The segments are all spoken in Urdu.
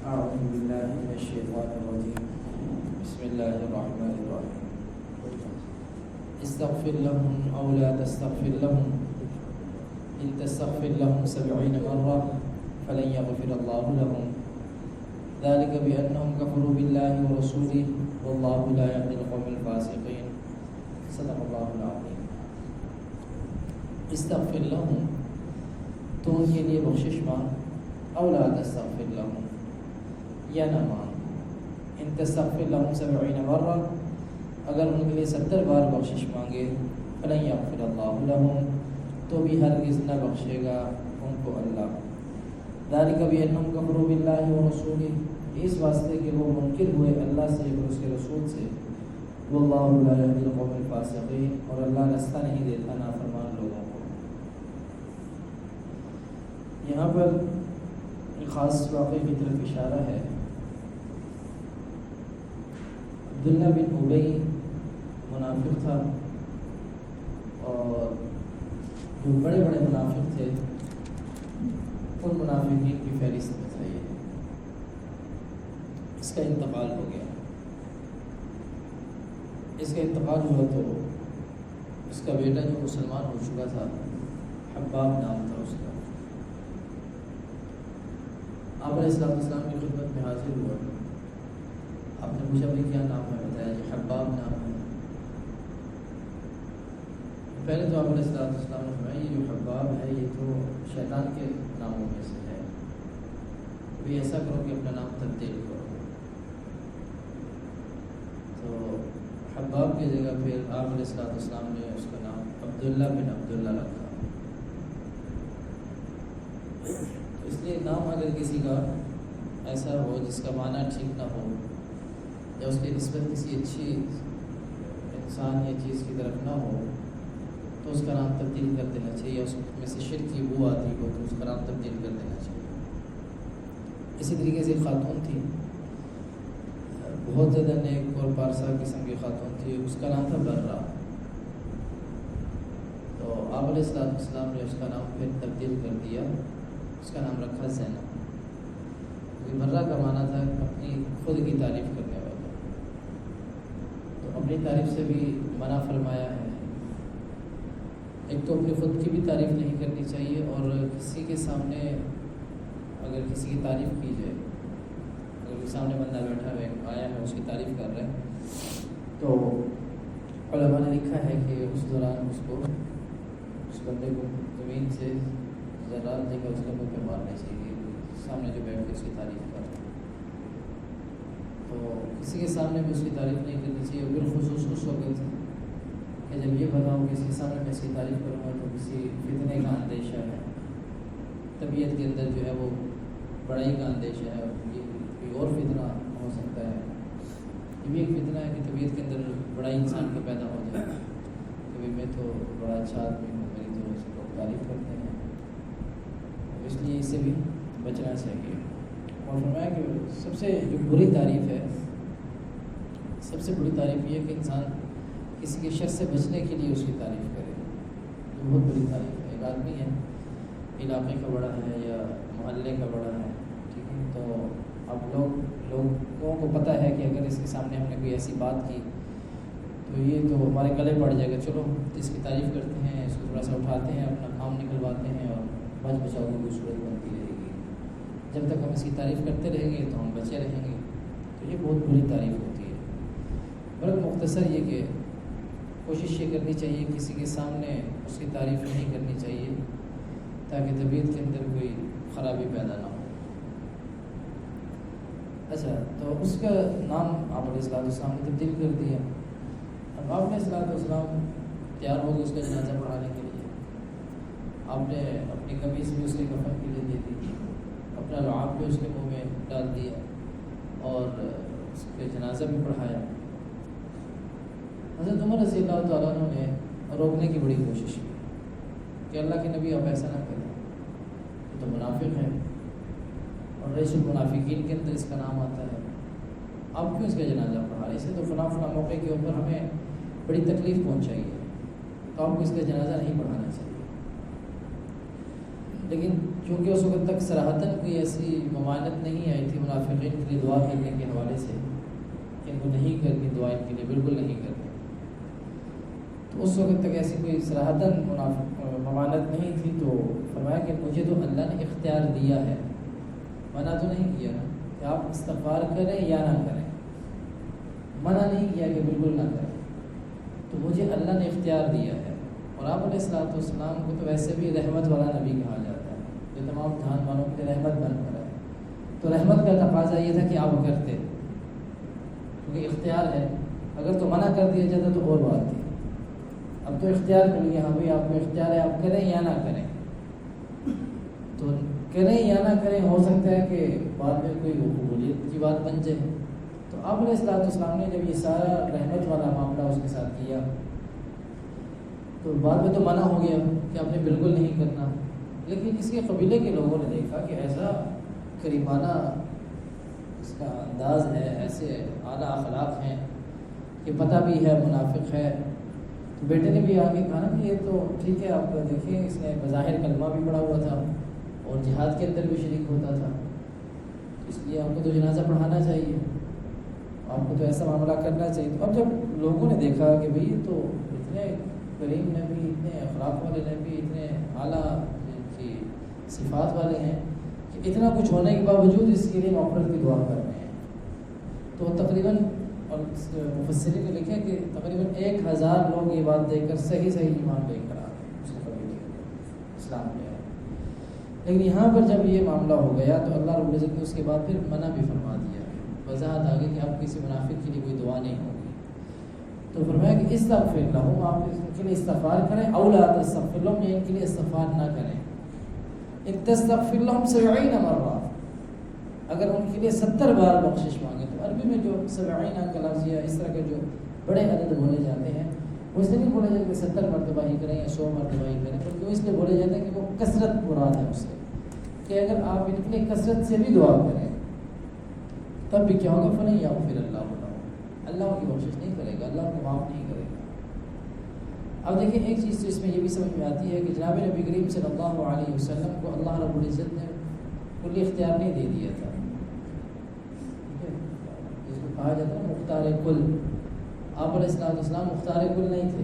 أعوذ بالله من الشيطان الرجيم بسم الله الرحمن الرحيم استغفر لهم أو لا تستغفر لهم إن تستغفر لهم 70 مرة فلن يغفر الله لهم ذلك بأنهم كفروا بالله ورسوله والله لا يهدي القوم الفاسقين صدق الله العظيم. استغفر لهم تو ان کے لیے بخشش مانگ، او لا تستغفر لهم یا نہ مانگ. ان تستغفر لهم 70 مرة اگر ان کے لیے 70 بار بخشش مانگے فلن یغفر اللہ لهم تو بھی ہرگز نہ بخشے گا ان کو اللہ. ذالک بأنهم کفروا باللہ ورسولہ، اس واسطے کہ وہ منکر ہوئے اللہ سے اور اس کے رسول سے. واللہ لا یہدی القوم الفاسقین، اور اللہ رستہ نہیں دیتا نافرمان لوگوں کو. یہاں پر ایک خاص واقعے کی طرف اشارہ ہے. عبداللہ بن ابی منافق تھا، اور جو بڑے بڑے منافق تھے ان منافقین کی فہرست میں تھا یہ. اس کا انتقال ہو گیا. اس کا انتقال ہوا تو اس کا بیٹا جو مسلمان ہو چکا تھا، حباب نام تھا اس کا، آپ علیہ السلام کی خدمت میں حاضر ہوا. آپ نے پوچھا بھائی کیا نام ہے؟ بتایا جی حباب نام ہے. پہلے تو آپ علیہ السلام نے فرمایا یہ جو حباب ہے یہ تو شیطان کے ناموں میں سے ہے، بھی ایسا کرو کہ اپنا نام تبدیل کرو. تو حباب کی جگہ پھر آپ علیہ السلام نے اس کا نام عبداللہ بن عبداللہ رکھا. اس لیے نام اگر کسی کا ایسا ہو جس کا معنی ٹھیک نہ ہو، یا اس کی نسبت کسی اچھی انسان یا چیز کی طرف نہ ہو، تو اس کا نام تبدیل کر دینا چاہیے. اس میں سے شرک کی بو آتی ہو تو اس کا نام تبدیل کر دینا چاہیے. اسی طریقے سے خاتون تھی، بہت زیادہ نیک اور پارسا قسم کی خاتون تھی، اس کا نام تھا برہ. تو آپ علیہ السلام نے اس کا نام پھر تبدیل کر دیا، اس کا نام رکھا زینب. برہ کا معنی تھا اپنی خود کی تعریف کرنے والا. تو اپنی تعریف سے بھی منع فرمایا ہے. ایک تو اپنی خود کی بھی تعریف نہیں کرنی چاہیے، اور کسی کے سامنے اگر کسی کی تعریف کی جائے، اگر سامنے بندہ بیٹھا ہے آیا ہے اس کی تعریف کر رہے ہیں، تو علماء نے لکھا ہے کہ اس دوران اس بندے کو زمین سے ذرا جگہ اس کے منہ پہ مارنا چاہیے، سامنے جو بیٹھ کے اس کی تعریف کر رہے ہیں. تو کسی کے سامنے بھی اس کی تعریف نہیں کرنی چاہیے، بالخصوص اس وقت کہ جب یہ بتاؤ کہ اس کے سامنے میں اس کی تعریف کروں گا تو کسی فتنے کا اندیشہ ہے، طبیعت کے اندر جو ہے وہ بڑائی کا اندیشہ ہے، یہ کوئی اور فتنہ ہو سکتا ہے. یہ بھی ایک فتنہ ہے کہ طبیعت کے اندر بڑائی انسان کو پیدا ہو جائے کہ میں تو بڑا اچھا آدمی ہوں، میری تو اس کو تعریف کرتے ہیں. اس لیے اس سے بھی بچنا چاہیے. اور فرمایا کہ سب سے جو بری تعریف ہے، سب سے بری تعریف یہ ہے کہ انسان کسی کے شر سے بچنے کے لیے اس کی تعریف کرے. یہ بہت بری تعریف ہے. ایک آدمی ہے، علاقے کا بڑا ہے یا محلے کا بڑا ہے، ٹھیک ہے، تو اب لوگوں کو پتہ ہے کہ اگر اس کے سامنے ہم نے کوئی ایسی بات کی تو یہ تو ہمارے گلے پڑ جائے گا. چلو اس کی تعریف کرتے ہیں، اس کو تھوڑا سا اٹھاتے ہیں، اپنا کام نکلواتے ہیں، اور بچ بچاؤ کی کوئی صورت بنتی رہے گی. جب تک ہم اس کی تعریف کرتے رہیں گے تو ہم بچے رہیں گے. تو یہ بہت بری تعریف ہوتی ہے. بلکہ مختصر یہ کہ کوشش یہ کرنی چاہیے کسی کے سامنے اس کی تعریف نہیں کرنی چاہیے، تاکہ طبیعت کے اندر کوئی خرابی پیدا نہ ہو. اچھا، تو اس کا نام آپ علیہ السلام نے تبدیل کر دیا. اب آپ علیہ السلام تیار ہو گئے اس کا جنازہ پڑھانے کے لیے. آپ نے اپنی قمیص بھی اس کے کفن کے لیے دے دی، اپنا لعاب بھی اس کے منہ میں ڈال دیا، اور اس کے جنازہ بھی پڑھایا. حضرت عمر رضی اللہ تعالیٰ عنہ نے روکنے کی بڑی کوشش کی کہ اللہ کے نبی آپ ایسا نہ کریں، یہ تو منافق ہے، اور رئیس المنافقین کے اندر اس کا نام آتا ہے، آپ کیوں اس کا جنازہ پڑھا رہے؟ اسے تو فلاں موقع کے اوپر ہمیں بڑی تکلیف پہنچائی ہے، تو آپ کو اس کا جنازہ نہیں پڑھانا چاہیے. لیکن چونکہ اس وقت تک صراحتاً کوئی ایسی ممانعت نہیں آئی تھی منافقین کے لیے دعا کرنے کے حوالے سے کہ ان کو نہیں کرنی دعا، ان کے لیے بالکل نہیں کرنی، تو اس وقت تک ایسی کوئی صراحتاً ممانعت نہیں تھی. تو فرمایا کہ مجھے تو اللہ نے اختیار دیا ہے، منع تو نہیں کیا نا کہ آپ استغفار کریں یا نہ کریں، منع نہیں کیا کہ بالکل نہ کریں، تو مجھے اللہ نے اختیار دیا ہے. اور آپ علیہ الصلوۃ والسلام کو تو ویسے بھی رحمت والا نبی کہا جاتا ہے، جو تمام جہان والوں کے لیے رحمت بن کر ہے. تو رحمت کا تقاضا یہ تھا کہ آپ کرتے، کیونکہ اختیار ہے. اگر تو منع کر دیا جاتا تو اور بات تھی. اب تو اختیار کر لیا، ہاں بھائی آپ کو اختیار ہے، آپ کریں یا نہ کریں. تو کریں یا نہ کریں، ہو سکتا ہے کہ بعد میں کوئی قبولیت کی بات بن جائے. تو آپ علیہ الصلوۃ والسلام نے جب یہ سارا رحمت والا معاملہ اس کے ساتھ کیا تو بعد میں تو منع ہو گیا کہ آپ نے بالکل نہیں کرنا. لیکن اس کے قبیلے کے لوگوں نے دیکھا کہ ایسا کریمانہ اس کا انداز ہے، ایسے اعلیٰ اخلاق ہیں کہ پتہ بھی ہے منافق ہے. تو بیٹے نے بھی آگے کہا نا کہ یہ تو ٹھیک ہے، آپ دیکھیں اس نے بظاہر کلمہ بھی پڑھا ہوا تھا اور جہاد کے اندر بھی شریک ہوتا تھا، اس لیے آپ کو تو جنازہ پڑھانا چاہیے، آپ کو تو ایسا معاملہ کرنا چاہیے. تو اب جب لوگوں نے دیکھا کہ بھئی یہ تو اتنے کریم نبی، اتنے اخلاق والے نبی، اتنے اعلیٰ کی صفات والے ہیں کہ اتنا کچھ ہونے کے باوجود اس کے لیے مغفرت کی دعا کر رہے ہیں، تو تقریباً اور مفسرین نے لکھا کہ تقریباً 1000 لوگ یہ بات دیکھ کر صحیح ایمان لے کر آ گئے اس کے قبیلے کے اسلام لے آئے. لیکن یہاں پر جب یہ معاملہ ہو گیا تو اللہ رب العزت نے اس کے بعد پھر منع بھی فرما دیا، وضاحت آگے کہ آپ کسی منافق کے لیے کوئی دعا نہیں ہوگی. تو فرمایا کہ استغفر لہم، آپ ان کے لیے استغفار کریں، او لا تستغفر لہم، یا ان کے لیے استغفار نہ کریں. ان تستغفر لہم 70 مرہ، اگر ان کے لیے 70 بار بخشش مانگے. تو عربی میں جو 70 کا لفظ یا اس طرح کے جو بڑے عدد بولے جاتے ہیں وہ اس لیے نہیں بولے جاتے کہ 70 مرتبہ ہی کریں یا 100 مرتبہ ہی کریں، بلکہ اس لیے بولے جاتے ہیں کہ وہ کثرت مراد ہے اس سے، کہ اگر آپ ان کے لیے کثرت سے بھی دعا کریں تب بھی کیا ہوگا، فلن یغفر اللہ لہم، اللہ ان کی بخشش نہیں کرے گا، اللہ کو معاف نہیں کرے گا. اب دیکھیں ایک چیز تو اس میں یہ بھی سمجھ میں آتی ہے کہ جناب نبی کریم صلی اللہ علیہ وسلم کو اللہ رب العزت نے کلی اختیار نہیں دے دیا تھا، جس کو کہا جاتا ہے مختار کل. آپ علیہ الصلوۃ والسلام مختار کل نہیں تھے،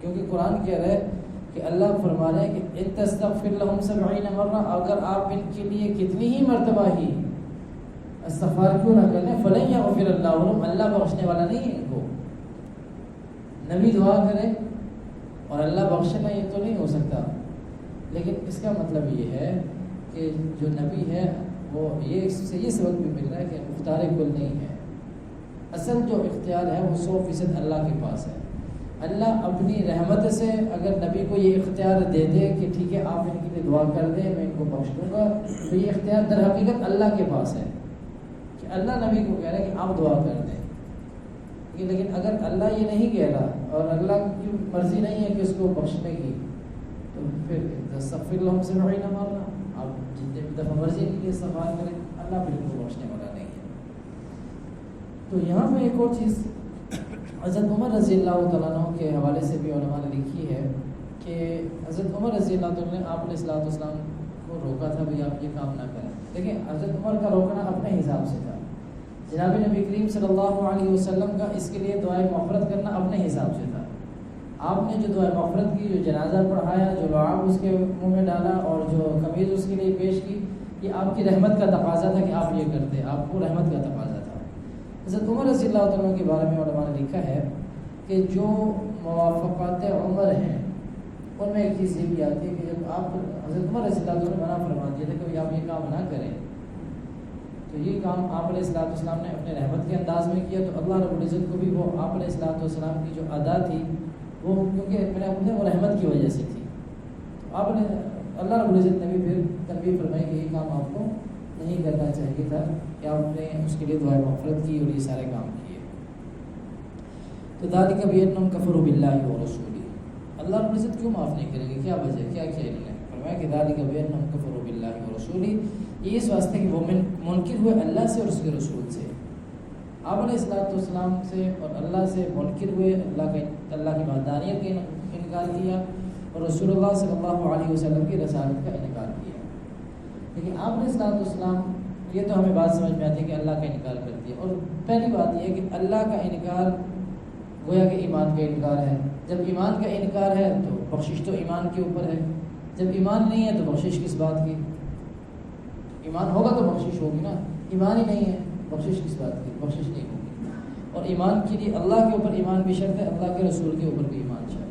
کیونکہ قرآن کہہ رہا ہے کہ اللہ فرما رہے ہیں کہ ان تستغفر لہم 70 مرہ، اگر آپ ان کے لیے کتنی ہی مرتبہ ہی استغفار کیوں نہ کریں، فلن یغفر اللہ لہم، اللہ بخشنے والا نہیں ہے ان کو. نبی دعا کرے اور اللہ بخشنا یہ تو نہیں ہو سکتا. لیکن اس کا مطلب یہ ہے کہ جو نبی ہے وہ یہ سبق بھی مل رہا ہے کہ مختار کل نہیں ہے. اصل جو اختیار ہے وہ 100% اللہ کے پاس ہے. اللہ اپنی رحمت سے اگر نبی کو یہ اختیار دے دے کہ ٹھیک ہے آپ ان کے لیے دعا کر دیں میں ان کو بخش دوں گا، تو یہ اختیار در حقیقت اللہ کے پاس ہے کہ اللہ نبی کو کہہ رہا ہے کہ آپ دعا کر دیں. لیکن اگر اللہ یہ نہیں کہہ رہا اور اللہ کی مرضی نہیں ہے کہ اس کو بخشنے کی، تو پھر استغفر لہم 70 مرہ، آپ جتنے بھی دفعہ مرضی کے لیے استغفار کریں، اللہ بالکل بخشنے والا نہیں ہے. تو یہاں پہ ایک اور چیز حضرت عمر رضی اللہ تعالیٰ عنہ کے حوالے سے بھی علماء نے لکھی ہے کہ حضرت عمر رضی اللہ تعالیٰ نے آپ علیہ الصلوۃ والسلام کو روکا تھا بھائی آپ یہ کام نہ کریں. لیکن حضرت عمر کا روکنا اپنے حساب سے تھا، جناب نبی کریم صلی اللہ علیہ وسلم کا اس کے لیے دعائے مغفرت کرنا اپنے حساب سے تھا. آپ نے جو دعائے مغفرت کی، جو جنازہ پڑھایا، جو لعاب اس کے منہ میں ڈالا اور جو قمیض اس کے لیے پیش کی، یہ آپ کی رحمت کا تقاضا تھا کہ آپ یہ کرتے، آپ کو رحمت کا تقاضا تھا. حضرت عمر رضی اللہ تعالیٰ کے بارے میں علماء نے لکھا ہے کہ جو موافقات عمر ہیں ان میں ایک چیز یہ بھی آتی ہے کہ جب آپ حضرت عمر رضی اللہ نے منع فرما دیا تھا کہ آپ یہ کام نہ کریں، تو یہ کام آپ علیہ الصلوۃ والسلام نے اپنے رحمت کے انداز میں کیا. تو اللہ رب العزت کو بھی وہ آپ علیہ الصلوۃ والسلام کی جو ادا تھی وہ کیونکہ وہ رحمت کی وجہ سے تھی. تو آپ نے اللہ رب العزت نے بھی پھر تنبیہ فرمائی کہ یہ کام آپ کو نہیں کرنا چاہیے تھا کہ آپ نے اس کے لیے دعائے مغفرت کی اور یہ سارے کام کیے. تو ذالک بأنہم کفروا باللہ ورسولہ، اللہ رب العزت کیوں معاف نہیں کریں گے، کیا وجہ، کیا انہوں نے فرمایا کہ ذالک بأنہم کفروا باللہ ورسولہ، یہ اس واسطے کہ وہ منکر ہوئے اللہ سے اور اس کے رسول سے. آپ علیہ الصلوۃ والسلام سے اور اللہ سے منکر ہوئے، اللہ کی وحدانیت کا انکار کیا اور رسول اللہ صلی اللہ علیہ وسلم کی رسالت کا انکار کیا. لیکن آپ نے السلام یہ تو ہمیں بات سمجھ میں آتی ہے کہ اللہ کا انکار کرتی ہے. اور پہلی بات یہ ہے کہ اللہ کا انکار گویا کہ ایمان کا انکار ہے. جب ایمان کا انکار ہے تو بخشش تو ایمان کے اوپر ہے. جب ایمان نہیں ہے تو بخشش کس بات کی؟ ایمان ہوگا تو بخشش ہوگی نا. ایمان ہی نہیں ہے بخشش کس بات کی؟ بخشش نہیں ہوگی. اور ایمان کے لیے اللہ کے اوپر ایمان بھی شرط ہے, اللہ کے رسول کے اوپر بھی ایمان شرط ہے.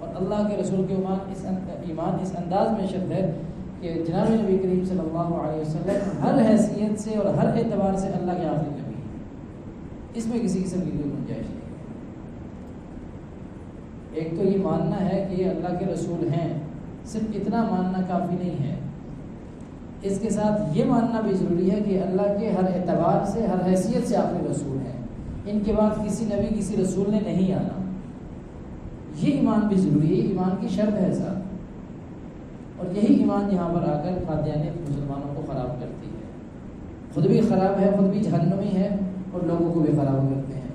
اور اللہ کے رسول کے ایمان اس انداز میں شرط ہے کہ جناب نبی کریم صلی اللہ علیہ وسلم ہر حیثیت سے اور ہر اعتبار سے اللہ کے آخری نبی ہے. اس میں کسی قسم کی کوئی گنجائش نہیں. ایک تو یہ ماننا ہے کہ یہ اللہ کے رسول ہیں, صرف اتنا ماننا کافی نہیں ہے. اس کے ساتھ یہ ماننا بھی ضروری ہے کہ اللہ کے ہر اعتبار سے ہر حیثیت سے آخری رسول ہیں. ان کے بعد کسی نبی کسی رسول نے نہیں آنا. یہ ایمان بھی ضروری ہے, ایمان کی شرط ہے ساتھ. اور یہی ایمان یہاں پر آ کر قادیانیت مسلمانوں کو خراب کرتی ہے. خود بھی خراب ہے, خود بھی جہنمی ہے, اور لوگوں کو بھی خراب کرتے ہیں.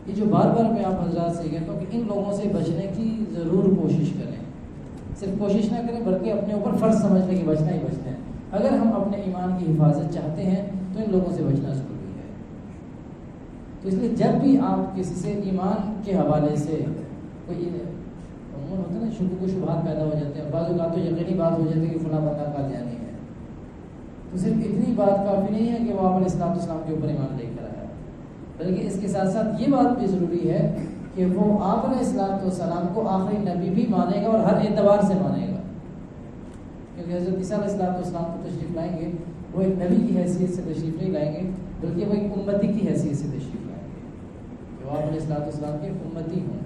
یہ جو بار بار میں آپ حضرات سے کہتا ہوں کہ ان لوگوں سے بچنے کی ضرور کوشش کریں. صرف کوشش نہ کریں بلکہ اپنے اوپر فرض سمجھ لیں کہ بچنا ہی بچنا ہے. اگر ہم اپنے ایمان کی حفاظت چاہتے ہیں تو ان لوگوں سے بچنا ضروری ہے. تو اس لیے جب بھی آپ کسی سے ایمان کے حوالے سے کوئی عموماً ہوتا ہے نا, شکوک و شبہات پیدا ہو جاتے ہیں, بعض اوقات تو یقینی بات ہو جاتی ہے کہ فلاں بندہ قادیانی ہے, تو صرف اتنی بات کافی نہیں ہے کہ وہ آپ علیہ السلام کے اوپر ایمان لے کر آیا, بلکہ اس کے ساتھ ساتھ یہ بات بھی ضروری ہے کہ وہ آپ علیہ السلام کو آخری نبی بھی مانے گا اور ہر اعتبار سے مانے گا. کیونکہ حضرت عیسیٰ علیہ السلام کو تشریف لائیں گے, وہ ایک نبی کی حیثیت سے تشریف نہیں لائیں گے بلکہ وہ ایک امتی کی حیثیت سے تشریف لائیں گے, کہ وہ آپ علیہ السلام کے امتی ہوں.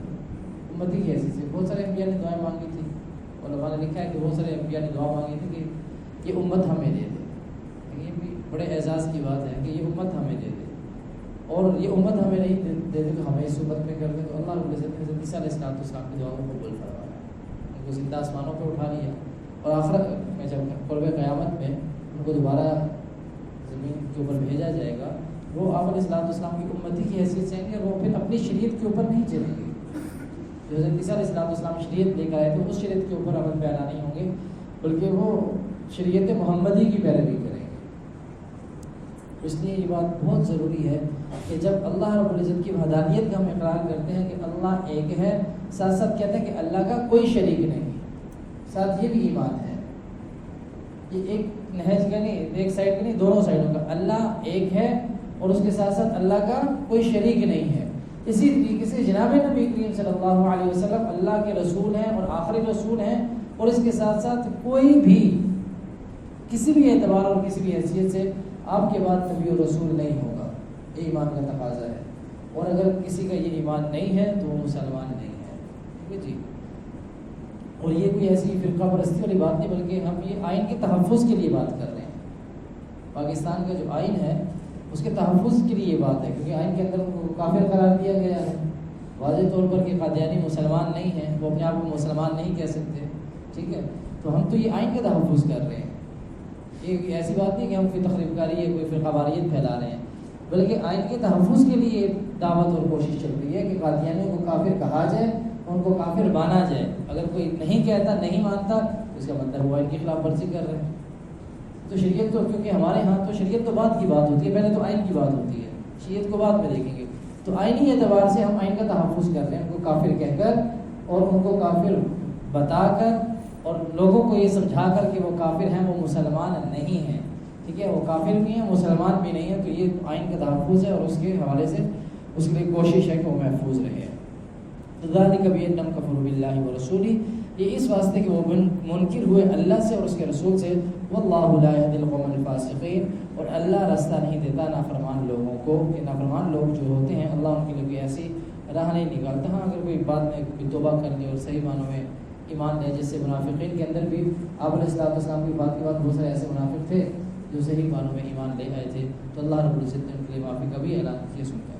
امتی کی حیثیت سے بہت سارے انبیاء نے دعائیں مانگی تھی. علماء نے لکھا ہے کہ بہت سارے انبیاء نے دعا مانگی تھی کہ یہ امت ہمیں دے دے. یہ بھی بڑے اعزاز کی بات ہے کہ یہ امت ہمیں دے دے, اور یہ امت ہمیں نہیں دے دے تو ہمیں اس امت میں کر دے. تو اللہ رب العزت نے حضرت عیسیٰ علیہ السلام کی دعا کو قبول فرمایا, ان کو زندہ آسمانوں پہ اٹھا لیا, اور آخرت میں جب قرب قیامت میں ان کو دوبارہ زمین کے اوپر بھیجا جائے گا, وہ آپ علیہ السلام کی امتی کی حیثیت سے آئیں گے, اور وہ پھر اپنی شریعت کے اوپر نہیں چلیں گے. جو حضرت عیسیٰ علیہ السلام شریعت لے کر آئے تھے اس شریعت کے اوپر عمل پیرا نہیں ہوں گے, بلکہ وہ شریعت محمدی کی پیروی کریں گے. اس لیے یہ بات بہت ضروری ہے کہ جب اللہ رب العزت کی وحدانیت کا ہم اقرار کرتے ہیں کہ اللہ ایک ہے, ساتھ ساتھ کہتے ہیں کہ اللہ کا کوئی شریک نہیں, ساتھ یہ بھی ایمان ہے. یہ ایک نہج کا نہیں, ایک سائڈ کا نہیں, دونوں سائڈوں کا. اللہ ایک ہے اور اس کے ساتھ ساتھ اللہ کا کوئی شریک نہیں ہے. اسی طریقے سے جناب نبی کریم صلی اللہ علیہ وسلم اللہ کے رسول ہیں اور آخری رسول ہیں, اور اس کے ساتھ ساتھ کوئی بھی کسی بھی اعتبار اور کسی بھی حیثیت سے آپ کے بعد نبی اور رسول نہیں ہوگا. یہ ایمان کا تقاضا ہے, اور اگر کسی کا یہ ایمان نہیں ہے تو وہ مسلمان نہیں ہے. ٹھیک ہے جی. اور یہ کوئی ایسی فرقہ پرستی والی بات نہیں, بلکہ ہم یہ آئین کے تحفظ کے لیے بات کر رہے ہیں. پاکستان کا جو آئین ہے اس کے تحفظ کے لیے یہ بات ہے, کیونکہ آئین کے اندر ان کو کافر قرار دیا گیا ہے واضح طور پر کہ قادیانی مسلمان نہیں ہیں, وہ اپنے آپ کو مسلمان نہیں کہہ سکتے. ٹھیک ہے, تو ہم تو یہ آئین کا تحفظ کر رہے ہیں. یہ ایسی بات نہیں کہ ہم کوئی تخریب کاری ہے, کوئی فرقہ واریت پھیلا رہے ہیں, بلکہ آئین کے تحفظ کے لیے دعوت اور کوشش چل رہی ہے کہ قادیانیوں کو کافر کہا جائے, ان کو کافر مانا جائے. اگر کوئی نہیں کہتا, نہیں مانتا, تو اس کا مطلب وہ آئین کی خلاف ورزی کر رہے ہیں. تو شریعت تو, کیونکہ ہمارے ہاں تو شریعت تو بعد کی بات ہوتی ہے, پہلے تو آئین کی بات ہوتی ہے, شریعت کو بعد میں دیکھیں گے. تو آئینی اعتبار سے ہم آئین کا تحفظ کر رہے ہیں, ان کو کافر کہہ کر اور ان کو کافر بتا کر اور لوگوں کو یہ سمجھا کر کہ وہ کافر ہیں, وہ مسلمان نہیں ہیں. ٹھیک ہے, وہ کافر بھی ہیں, مسلمان بھی نہیں ہیں. تو یہ آئین کا تحفظ ہے, اور اس کے حوالے سے اس کے لیے کوشش ہے کہ وہ محفوظ رہے. ذالک بأنہم کفروا باللہ ورسولہ, یہ اس واسطے کہ وہ منکر ہوئے اللہ سے اور اس کے رسول سے. واللہ لا یہدی القوم الفاسقین, اور اللہ راستہ نہیں دیتا نافرمان لوگوں کو, کہ نافرمان لوگ جو ہوتے ہیں اللہ ان کے لیے کوئی ایسی راہ نہیں نکالتا. ہاں اگر کوئی بعد میں کوئی توبہ کر لے اور صحیح معنوں میں ایمان لے, جس سے منافقین کے اندر بھی آپ علیہ السلام کی بات کے بعد بہت سارے ایسے منافق تھے جو صحیح معنوں میں ایمان لے آئے تھے, تو اللہ رب العزت نے ان کے لیے معافی کا بھی اعلان کیا. سنتے ہیں